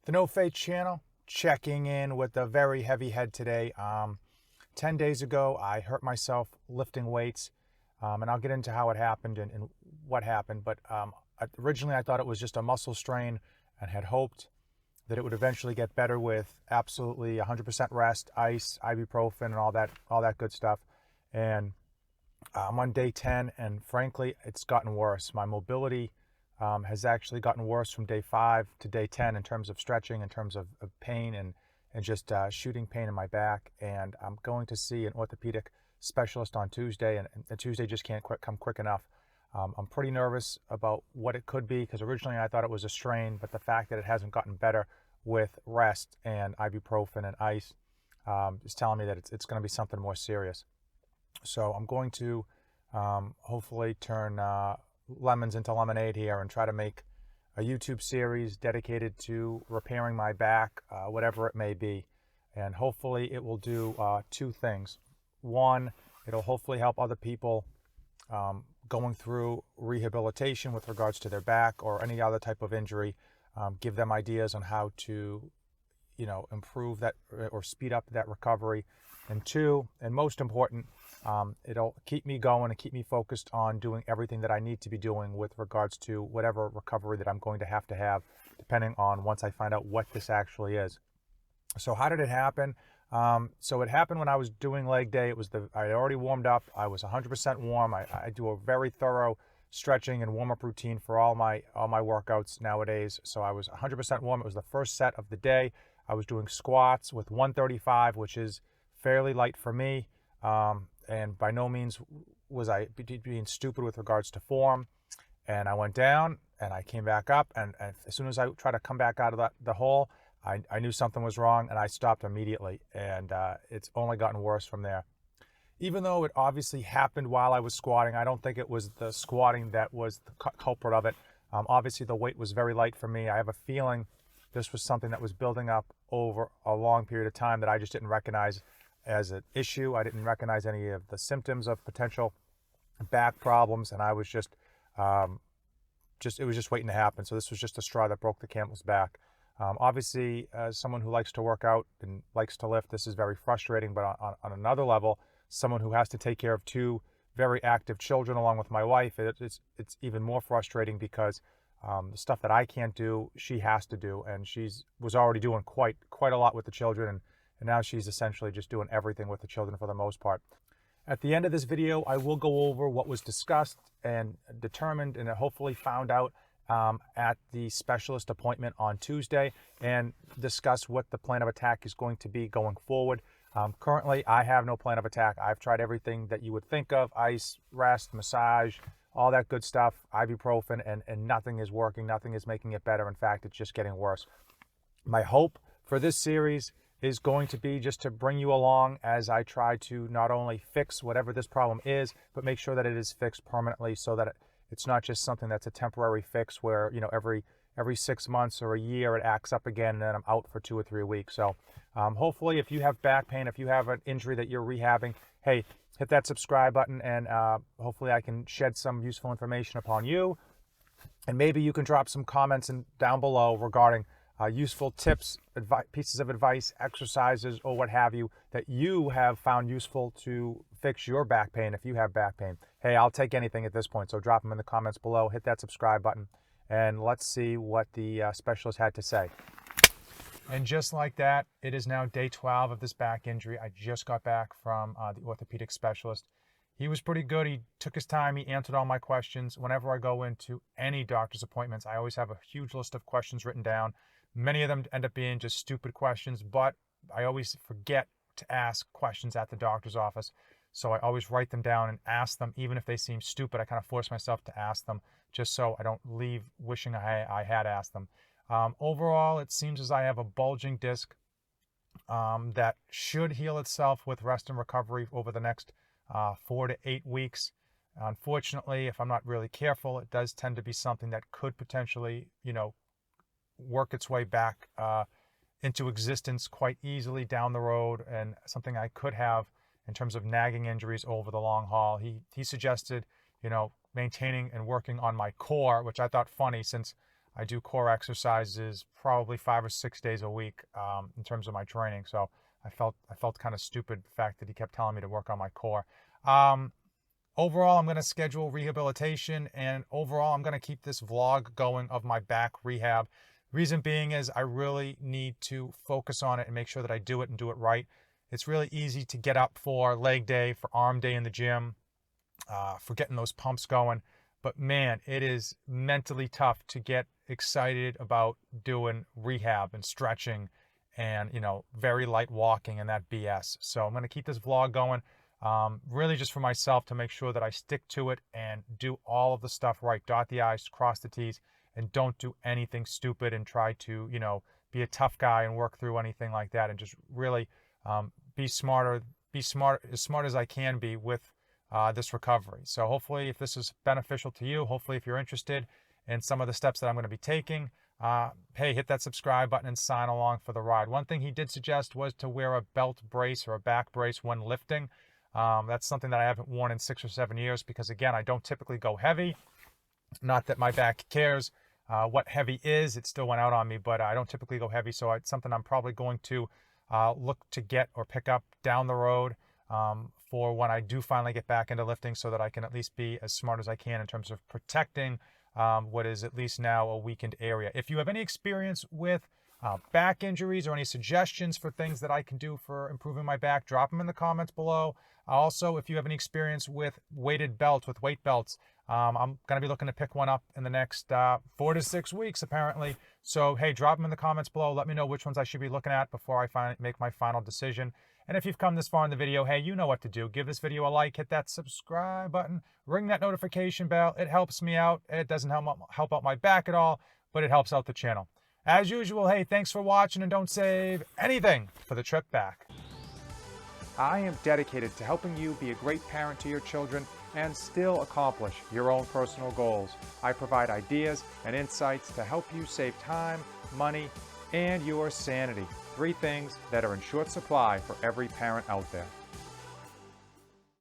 The No Fate channel, checking in with a very heavy head today. 10 days ago, I hurt myself lifting weights, and I'll get into how it happened and what happened. But originally, I thought it was just a muscle strain and had hoped that it would eventually get better with absolutely 100% rest, ice, ibuprofen, and all that good stuff. And I'm on day 10, and frankly, it's gotten worse. My mobility has actually gotten worse from day 5 to day 10 in terms of stretching, in terms of pain and just shooting pain in my back. And I'm going to see an orthopedic specialist on Tuesday, and Tuesday just can't come quick enough. I'm pretty nervous about what it could be because originally I thought it was a strain, but the fact that it hasn't gotten better with rest and ibuprofen and ice is telling me that it's going to be something more serious. So I'm going to hopefully turn lemons into lemonade here and try to make a YouTube series dedicated to repairing my back, whatever it may be. And hopefully it will do two things. One, it'll hopefully help other people going through rehabilitation with regards to their back or any other type of injury, give them ideas on how to, improve that or speed up that recovery. And two, and most important, it'll keep me going and keep me focused on doing everything that I need to be doing with regards to whatever recovery that I'm going to have, depending on once I find out what this actually is. So how did it happen? So it happened when I was doing leg day. I had already warmed up. I was 100% warm. I do a very thorough stretching and warm-up routine for all my workouts nowadays. So I was 100% warm. It was the first set of the day. I was doing squats with 135, which is fairly light for me. And by no means was I being stupid with regards to form. And I went down and I came back up. And as soon as I tried to come back out of the hole, I knew something was wrong and I stopped immediately. And it's only gotten worse from there. Even though it obviously happened while I was squatting, I don't think it was the squatting that was the culprit of it. Obviously, the weight was very light for me. I have a feeling this was something that was building up over a long period of time that I just didn't recognize as an issue. I didn't recognize any of the symptoms of potential back problems, and I was it was just waiting to happen. So this was just a straw that broke the camel's back. Obviously, as someone who likes to work out and likes to lift, this is very frustrating, but on another level, someone who has to take care of 2 very active children along with my wife, it's even more frustrating because the stuff that I can't do, she has to do, and was already doing quite a lot with the children, and now she's essentially just doing everything with the children for the most part. At the end of this video, I will go over what was discussed and determined and hopefully found out at the specialist appointment on Tuesday, and discuss what the plan of attack is going to be going forward. Currently, I have no plan of attack. I've tried everything that you would think of: ice, rest, massage, all that good stuff, ibuprofen, and nothing is working. Nothing is making it better. In fact, it's just getting worse. My hope for this series is going to be just to bring you along as I try to not only fix whatever this problem is, but make sure that it is fixed permanently, so that it's not just something that's a temporary fix where, every 6 months or a year it acts up again and then I'm out for 2 or 3 weeks. So hopefully, if you have back pain, if you have an injury that you're rehabbing, hey, hit that subscribe button, and hopefully I can shed some useful information upon you. And maybe you can drop some comments down below regarding useful tips, pieces of advice, exercises, or what have you that you have found useful to fix your back pain if you have back pain. Hey, I'll take anything at this point, so drop them in the comments below, hit that subscribe button, and let's see what the specialist had to say. And just like that, it is now day 12 of this back injury. I just got back from the orthopedic specialist. He was pretty good. He took his time. He answered all my questions. Whenever I go into any doctor's appointments, I always have a huge list of questions written down. Many of them end up being just stupid questions, but I always forget to ask questions at the doctor's office. So I always write them down and ask them, even if they seem stupid. I kind of force myself to ask them just so I don't leave wishing I had asked them. Overall, it seems as I have a bulging disc that should heal itself with rest and recovery over the next 4 to 8 weeks. Unfortunately, if I'm not really careful, it does tend to be something that could potentially, work its way back into existence quite easily down the road, and something I could have in terms of nagging injuries over the long haul. He suggested, maintaining and working on my core, which I thought funny since I do core exercises probably 5 or 6 days a week in terms of my training. So I felt kind of stupid the fact that he kept telling me to work on my core. Overall, I'm going to schedule rehabilitation, and overall, I'm going to keep this vlog going of my back rehab. Reason being is I really need to focus on it and make sure that I do it and do it right. It's really easy to get up for leg day, for arm day in the gym, for getting those pumps going. But man, it is mentally tough to get excited about doing rehab and stretching and, very light walking and that BS. So I'm going to keep this vlog going. Really just for myself to make sure that I stick to it and do all of the stuff right, dot the I's, cross the T's, and don't do anything stupid and try to, be a tough guy and work through anything like that, and just really be as smart as I can be with this recovery. So hopefully if this is beneficial to you, hopefully if you're interested in some of the steps that I'm going to be taking, hey, hit that subscribe button and sign along for the ride. One thing he did suggest was to wear a belt brace or a back brace when lifting. That's something that I haven't worn in 6 or 7 years because, again, I don't typically go heavy. Not that my back cares what heavy is. It still went out on me, but I don't typically go heavy, so it's something I'm probably going to look to get or pick up down the road for when I do finally get back into lifting, so that I can at least be as smart as I can in terms of protecting what is at least now a weakened area. If you have any experience with back injuries or any suggestions for things that I can do for improving my back, drop them in the comments below. Also, if you have any experience with weighted belts, with weight belts, I'm going to be looking to pick one up in the next 4 to 6 weeks, apparently. So, hey, drop them in the comments below. Let me know which ones I should be looking at before I make my final decision. And if you've come this far in the video, hey, you know what to do. Give this video a like, hit that subscribe button, ring that notification bell. It helps me out. It doesn't help out my back at all, but it helps out the channel. As usual, hey, thanks for watching, and don't save anything for the trip back. I am dedicated to helping you be a great parent to your children and still accomplish your own personal goals. I provide ideas and insights to help you save time, money, and your sanity. 3 things that are in short supply for every parent out there.